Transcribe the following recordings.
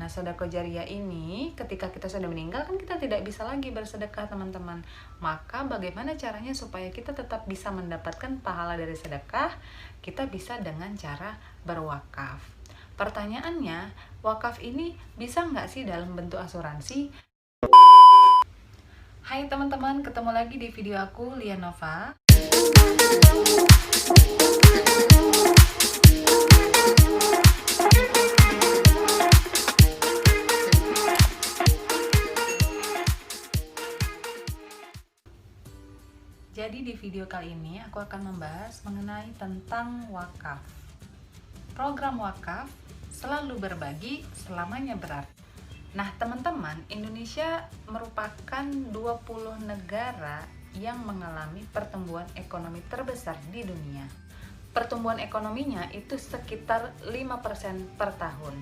Nah, sedekah jariah ini ketika kita sudah meninggal kan kita tidak bisa lagi bersedekah, teman-teman. Maka bagaimana caranya supaya kita tetap bisa mendapatkan pahala dari sedekah? Kita bisa dengan cara berwakaf. Pertanyaannya, wakaf ini bisa nggak sih dalam bentuk asuransi? Hai teman-teman, ketemu lagi di video aku, Lia Nova. Jadi di video kali ini aku akan membahas mengenai tentang wakaf. Program wakaf selalu berbagi, selamanya berarti. Nah teman-teman, Indonesia merupakan 20 negara yang mengalami pertumbuhan ekonomi terbesar di dunia. Pertumbuhan ekonominya itu sekitar 5% per tahun.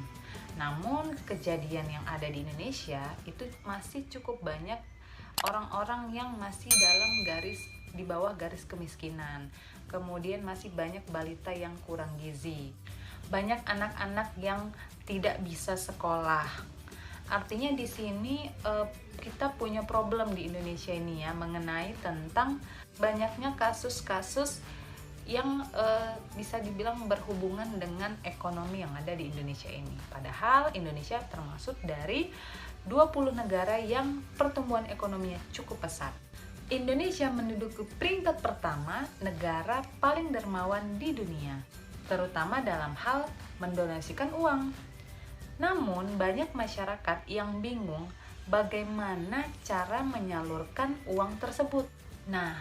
Namun kejadian yang ada di Indonesia itu masih cukup banyak orang-orang yang masih dalam di bawah garis kemiskinan. Kemudian masih banyak balita yang kurang gizi. Banyak anak-anak yang tidak bisa sekolah. Artinya di sini kita punya problem di Indonesia ini ya, mengenai tentang banyaknya kasus-kasus yang bisa dibilang berhubungan dengan ekonomi yang ada di Indonesia ini. Padahal Indonesia termasuk dari 20 negara yang pertumbuhan ekonominya cukup pesat. Indonesia menduduki peringkat pertama negara paling dermawan di dunia, terutama dalam hal mendonasikan uang. Namun banyak masyarakat yang bingung bagaimana cara menyalurkan uang tersebut. Nah,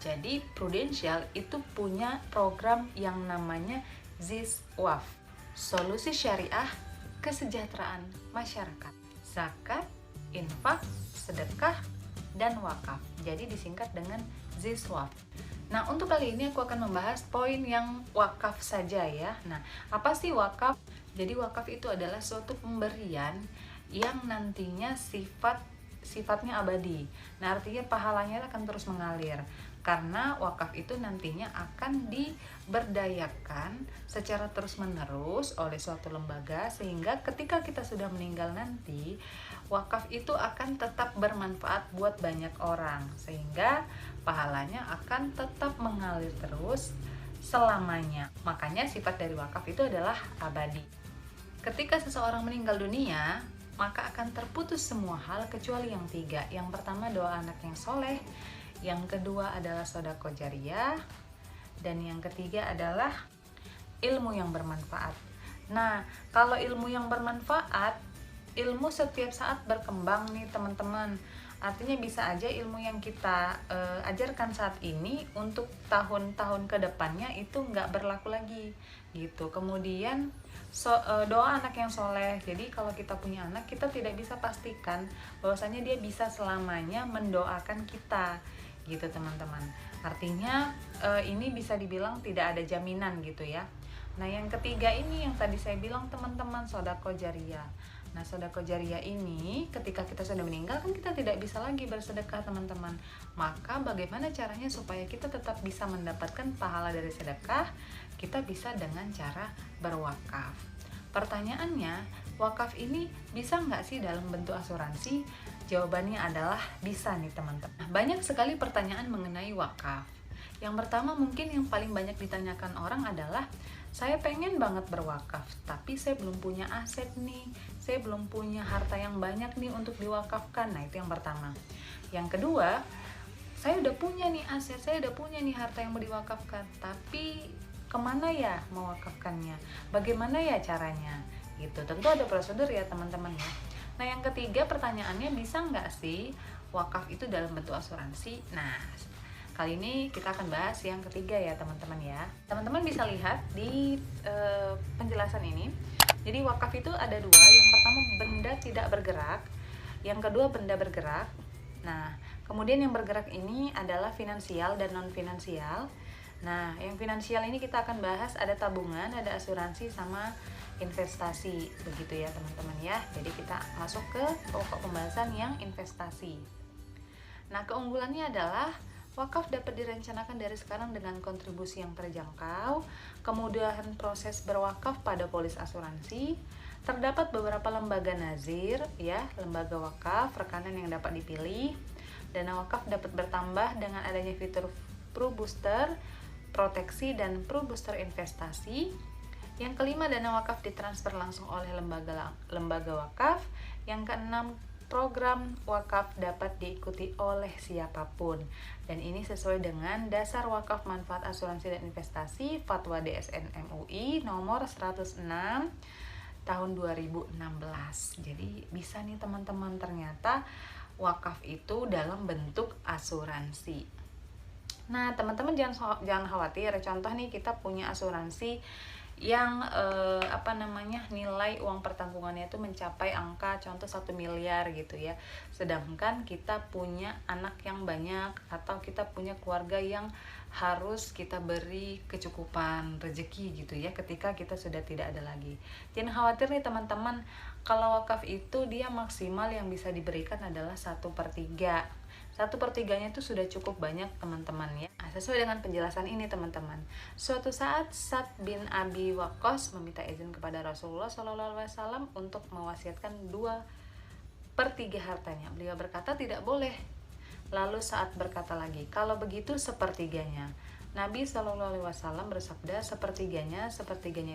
jadi Prudential itu punya program yang namanya ZISWAF, Solusi Syariah Kesejahteraan Masyarakat. Zakat, infak, sedekah, dan wakaf. Jadi disingkat dengan ZISWAF. Nah, untuk kali ini aku akan membahas poin yang wakaf saja ya. Nah, apa sih wakaf? Jadi wakaf itu adalah suatu pemberian yang nantinya sifatnya abadi. Nah, artinya pahalanya akan terus mengalir. Karena wakaf itu nantinya akan diberdayakan secara terus-menerus oleh suatu lembaga, sehingga ketika kita sudah meninggal nanti, wakaf itu akan tetap bermanfaat buat banyak orang, sehingga pahalanya akan tetap mengalir terus selamanya. Makanya sifat dari wakaf itu adalah abadi. Ketika seseorang meninggal dunia, maka akan terputus semua hal kecuali yang 3. Yang pertama, doa anak yang soleh. Yang kedua adalah sedekah jariah, dan yang ketiga adalah ilmu yang bermanfaat. Nah, kalau ilmu yang bermanfaat, ilmu setiap saat berkembang nih teman-teman. Artinya bisa aja ilmu yang kita ajarkan saat ini untuk tahun-tahun kedepannya itu nggak berlaku lagi gitu. Kemudian doa anak yang soleh. Jadi kalau kita punya anak, kita tidak bisa pastikan bahwasanya dia bisa selamanya mendoakan kita gitu teman-teman. Artinya ini bisa dibilang tidak ada jaminan gitu ya. Nah, yang ketiga ini yang tadi saya bilang teman-teman, sedekah jariah. Nah, sedekah jariah ini ketika kita sudah meninggal kan kita tidak bisa lagi bersedekah teman-teman. Maka bagaimana caranya supaya kita tetap bisa mendapatkan pahala dari sedekah? Kita bisa dengan cara berwakaf. Pertanyaannya, wakaf ini bisa nggak sih dalam bentuk asuransi? Jawabannya adalah bisa nih teman-teman. Banyak sekali pertanyaan mengenai wakaf. Yang pertama mungkin yang paling banyak ditanyakan orang adalah, saya pengen banget berwakaf, tapi saya belum punya aset nih, saya belum punya harta yang banyak nih untuk diwakafkan. Nah, itu yang pertama. Yang kedua, saya udah punya nih aset, saya udah punya nih harta yang mau diwakafkan, tapi kemana ya mewakafkannya? Bagaimana ya caranya? Gitu. Tentu ada prosedur ya teman-teman ya. Nah, yang ketiga pertanyaannya, bisa nggak sih wakaf itu dalam bentuk asuransi? Nah, kali ini kita akan bahas yang ketiga ya teman-teman ya. Teman-teman bisa lihat di penjelasan ini. Jadi wakaf itu ada 2. Yang pertama benda tidak bergerak, yang kedua benda bergerak. Nah, kemudian yang bergerak ini adalah finansial dan non finansial. Nah, yang finansial ini kita akan bahas ada tabungan, ada asuransi, sama investasi, begitu ya teman-teman ya. Jadi kita masuk ke pokok pembahasan yang investasi. Nah, keunggulannya adalah wakaf dapat direncanakan dari sekarang dengan kontribusi yang terjangkau, kemudahan proses berwakaf pada polis asuransi, Terdapat beberapa lembaga nazir, ya, lembaga wakaf, rekanan yang dapat dipilih. Dana wakaf dapat bertambah dengan adanya fitur Pro Booster, proteksi, dan Pro Booster investasi. Yang kelima, dana wakaf ditransfer langsung oleh lembaga wakaf. Yang keenam, program wakaf dapat diikuti oleh siapapun. Dan ini sesuai dengan Dasar Wakaf Manfaat Asuransi dan Investasi Fatwa DSN MUI nomor 106 tahun 2016. Jadi bisa nih teman-teman, ternyata wakaf itu dalam bentuk asuransi. Nah, teman-teman jangan khawatir. Contoh nih, kita punya asuransi yang nilai uang pertanggungannya itu mencapai angka contoh 1 miliar gitu ya. Sedangkan kita punya anak yang banyak atau kita punya keluarga yang harus kita beri kecukupan rezeki gitu ya ketika kita sudah tidak ada lagi. Jangan khawatir nih teman-teman, kalau wakaf itu dia maksimal yang bisa diberikan adalah 1/3. 1/3-nya itu sudah cukup banyak teman-teman ya. Sesuai dengan penjelasan ini teman-teman, suatu saat Sa'd bin Abi Waqqas meminta izin kepada Rasulullah SAW untuk mewasiatkan 2/3 hartanya. Beliau berkata tidak boleh. Lalu Sa'd berkata lagi, kalau begitu 1/3-nya. Nabi SAW bersabda, sepertiganya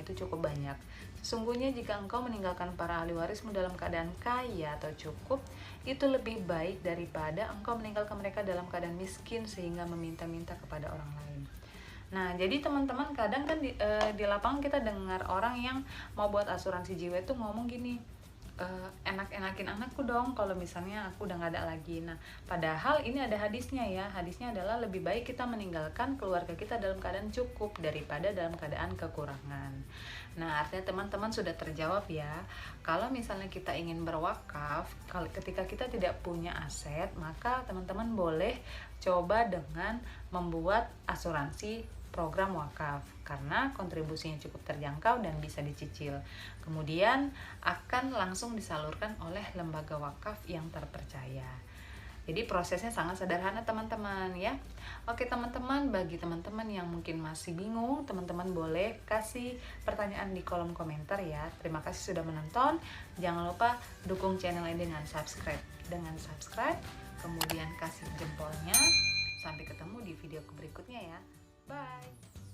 itu cukup banyak. Sesungguhnya jika engkau meninggalkan para ahli warismu dalam keadaan kaya atau cukup, itu lebih baik daripada engkau meninggalkan mereka dalam keadaan miskin sehingga meminta-minta kepada orang lain. Nah, jadi teman-teman kadang kan di lapangan kita dengar orang yang mau buat asuransi jiwa itu ngomong gini, enak-enakin anakku dong kalau misalnya aku udah gak ada lagi. Nah, padahal ini ada hadisnya ya. Hadisnya adalah lebih baik kita meninggalkan keluarga kita dalam keadaan cukup daripada dalam keadaan kekurangan. Nah, artinya teman-teman sudah terjawab ya. Kalau misalnya kita ingin berwakaf, ketika kita tidak punya aset, maka teman-teman boleh coba dengan membuat asuransi program wakaf karena kontribusinya cukup terjangkau dan bisa dicicil. Kemudian akan langsung disalurkan oleh lembaga wakaf yang terpercaya. Jadi prosesnya sangat sederhana teman-teman ya. Oke teman-teman, bagi teman-teman yang mungkin masih bingung, teman-teman boleh kasih pertanyaan di kolom komentar ya. Terima kasih sudah menonton. Jangan lupa dukung channel ini dengan subscribe. Kemudian kasih jempolnya. Sampai ketemu di video berikutnya ya. Bye.